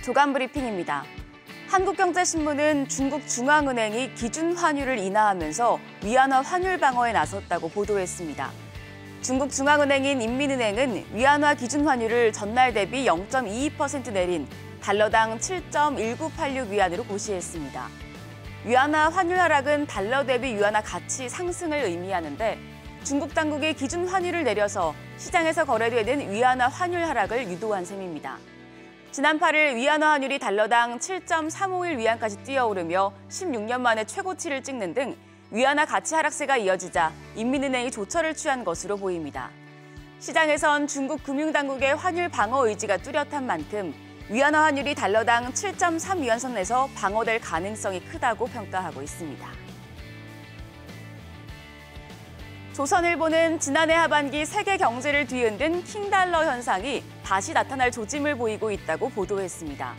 조간 브리핑입니다. 한국경제신문은 중국 중앙은행이 기준 환율을 인하하면서 위안화 환율 방어에 나섰다고 보도했습니다. 중국 중앙은행인 인민은행은 위안화 기준 환율을 전날 대비 0.22% 내린 달러당 7.1986위안으로 고시했습니다. 위안화 환율 하락은 달러 대비 위안화 가치 상승을 의미하는데 중국 당국이 기준 환율을 내려서 시장에서 거래되는 위안화 환율 하락을 유도한 셈입니다. 지난 8일 위안화 환율이 달러당 7.351위안까지 뛰어오르며 16년 만에 최고치를 찍는 등 위안화 가치 하락세가 이어지자 인민은행이 조처를 취한 것으로 보입니다. 시장에선 중국 금융당국의 환율 방어 의지가 뚜렷한 만큼 위안화 환율이 달러당 7.3위안 선에서 방어될 가능성이 크다고 평가하고 있습니다. 조선일보는 지난해 하반기 세계 경제를 뒤흔든 킹달러 현상이 다시 나타날 조짐을 보이고 있다고 보도했습니다.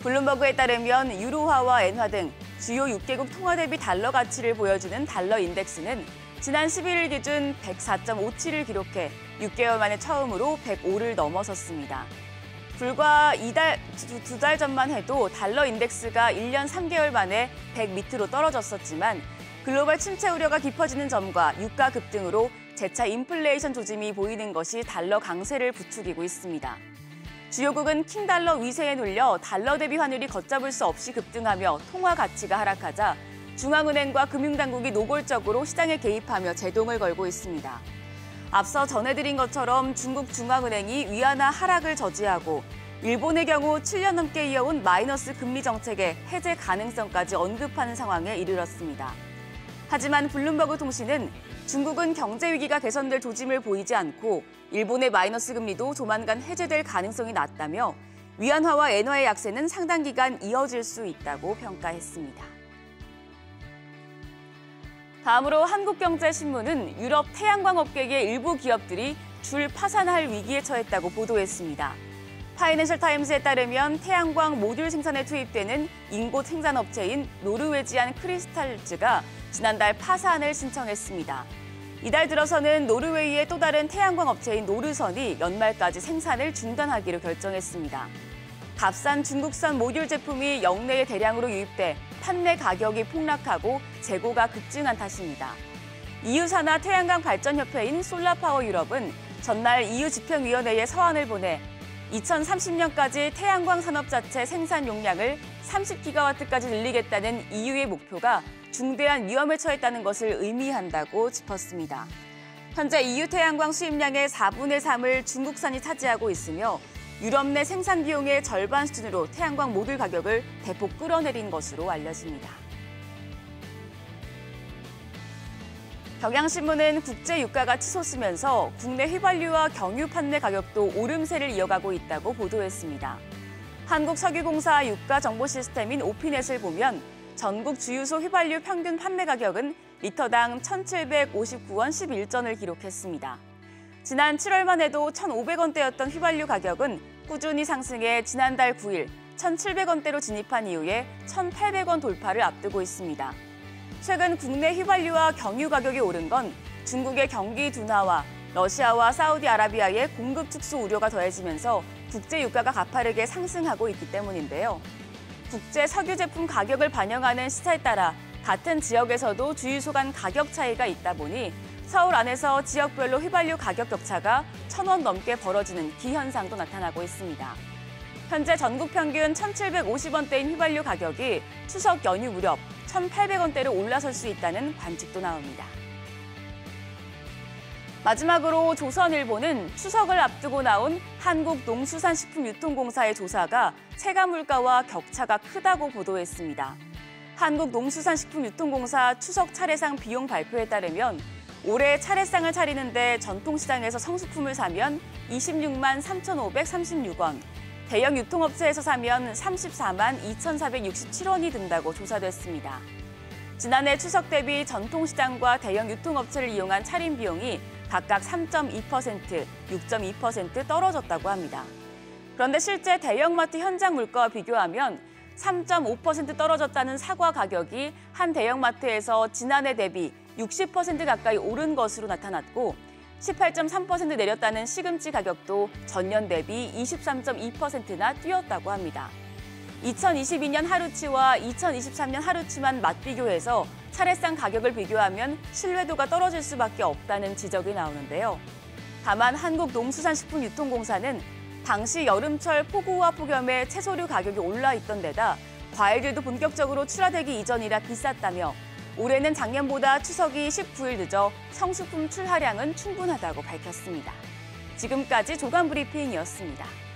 블룸버그에 따르면 유로화와 엔화 등 주요 6개국 통화 대비 달러 가치를 보여주는 달러 인덱스는 지난 11일 기준 104.57을 기록해 6개월 만에 처음으로 105를 넘어섰습니다. 불과 두 달 전만 해도 달러 인덱스가 1년 3개월 만에 100 밑으로 떨어졌었지만 글로벌 침체 우려가 깊어지는 점과 유가 급등으로 재차 인플레이션 조짐이 보이는 것이 달러 강세를 부추기고 있습니다. 주요국은 킹달러 위세에 눌려 달러 대비 환율이 걷잡을 수 없이 급등하며 통화 가치가 하락하자 중앙은행과 금융당국이 노골적으로 시장에 개입하며 제동을 걸고 있습니다. 앞서 전해드린 것처럼 중국 중앙은행이 위안화 하락을 저지하고 일본의 경우 7년 넘게 이어온 마이너스 금리 정책의 해제 가능성까지 언급하는 상황에 이르렀습니다. 하지만 블룸버그 통신은 중국은 경제 위기가 개선될 조짐을 보이지 않고 일본의 마이너스 금리도 조만간 해제될 가능성이 낮다며 위안화와 엔화의 약세는 상당 기간 이어질 수 있다고 평가했습니다. 다음으로 한국경제신문은 유럽 태양광 업계의 일부 기업들이 줄 파산할 위기에 처했다고 보도했습니다. 파이낸셜 타임스에 따르면 태양광 모듈 생산에 투입되는 인고 생산업체인 노르웨지안 크리스탈즈가 지난달 파산을 신청했습니다. 이달 들어서는 노르웨이의 또 다른 태양광 업체인 노르선이 연말까지 생산을 중단하기로 결정했습니다. 값싼 중국산 모듈 제품이 역내에 대량으로 유입돼 판매 가격이 폭락하고 재고가 급증한 탓입니다. EU 산하 태양광 발전협회인 솔라파워 유럽은 전날 EU 집행위원회에 서한을 보내 2030년까지 태양광 산업 자체 생산 용량을 30기가와트까지 늘리겠다는 EU의 목표가 중대한 위험에 처했다는 것을 의미한다고 짚었습니다. 현재 EU 태양광 수입량의 4분의 3을 중국산이 차지하고 있으며 유럽 내 생산 비용의 절반 수준으로 태양광 모듈 가격을 대폭 끌어내린 것으로 알려집니다. 경향신문은 국제 유가가 치솟으면서 국내 휘발유와 경유 판매 가격도 오름세를 이어가고 있다고 보도했습니다. 한국석유공사 유가 정보 시스템인 오피넷을 보면 전국 주유소 휘발유 평균 판매 가격은 리터당 1,759원 11전을 기록했습니다. 지난 7월만 해도 1,500원대였던 휘발유 가격은 꾸준히 상승해 지난달 9일 1,700원대로 진입한 이후에 1,800원 돌파를 앞두고 있습니다. 최근 국내 휘발유와 경유 가격이 오른 건 중국의 경기 둔화와 러시아와 사우디아라비아의 공급 축소 우려가 더해지면서 국제 유가가 가파르게 상승하고 있기 때문인데요. 국제 석유 제품 가격을 반영하는 시차에 따라 같은 지역에서도 주유소 간 가격 차이가 있다 보니 서울 안에서 지역별로 휘발유 가격 격차가 1,000원 넘게 벌어지는 기현상도 나타나고 있습니다. 현재 전국 평균 1,750원대인 휘발유 가격이 추석 연휴 무렵 1,800원대로 올라설 수 있다는 관측도 나옵니다. 마지막으로 조선일보는 추석을 앞두고 나온 한국농수산식품유통공사의 조사가 체감 물가와 격차가 크다고 보도했습니다. 한국농수산식품유통공사 추석 차례상 비용 발표에 따르면 올해 차례상을 차리는데 전통시장에서 성수품을 사면 26만 3,536원, 대형 유통업체에서 사면 34만 2,467원이 든다고 조사됐습니다. 지난해 추석 대비 전통시장과 대형 유통업체를 이용한 차림 비용이 각각 3.2%, 6.2% 떨어졌다고 합니다. 그런데 실제 대형마트 현장 물가와 비교하면 3.5% 떨어졌다는 사과 가격이 한 대형마트에서 지난해 대비 60% 가까이 오른 것으로 나타났고 18.3% 내렸다는 시금치 가격도 전년 대비 23.2%나 뛰었다고 합니다. 2022년 하루치와 2023년 하루치만 맞비교해서 차례상 가격을 비교하면 신뢰도가 떨어질 수밖에 없다는 지적이 나오는데요. 다만 한국농수산식품유통공사는 당시 여름철 폭우와 폭염에 채소류 가격이 올라 있던 데다 과일들도 본격적으로 출하되기 이전이라 비쌌다며 올해는 작년보다 추석이 19일 늦어 성수품 출하량은 충분하다고 밝혔습니다. 지금까지 조간 브리핑이었습니다.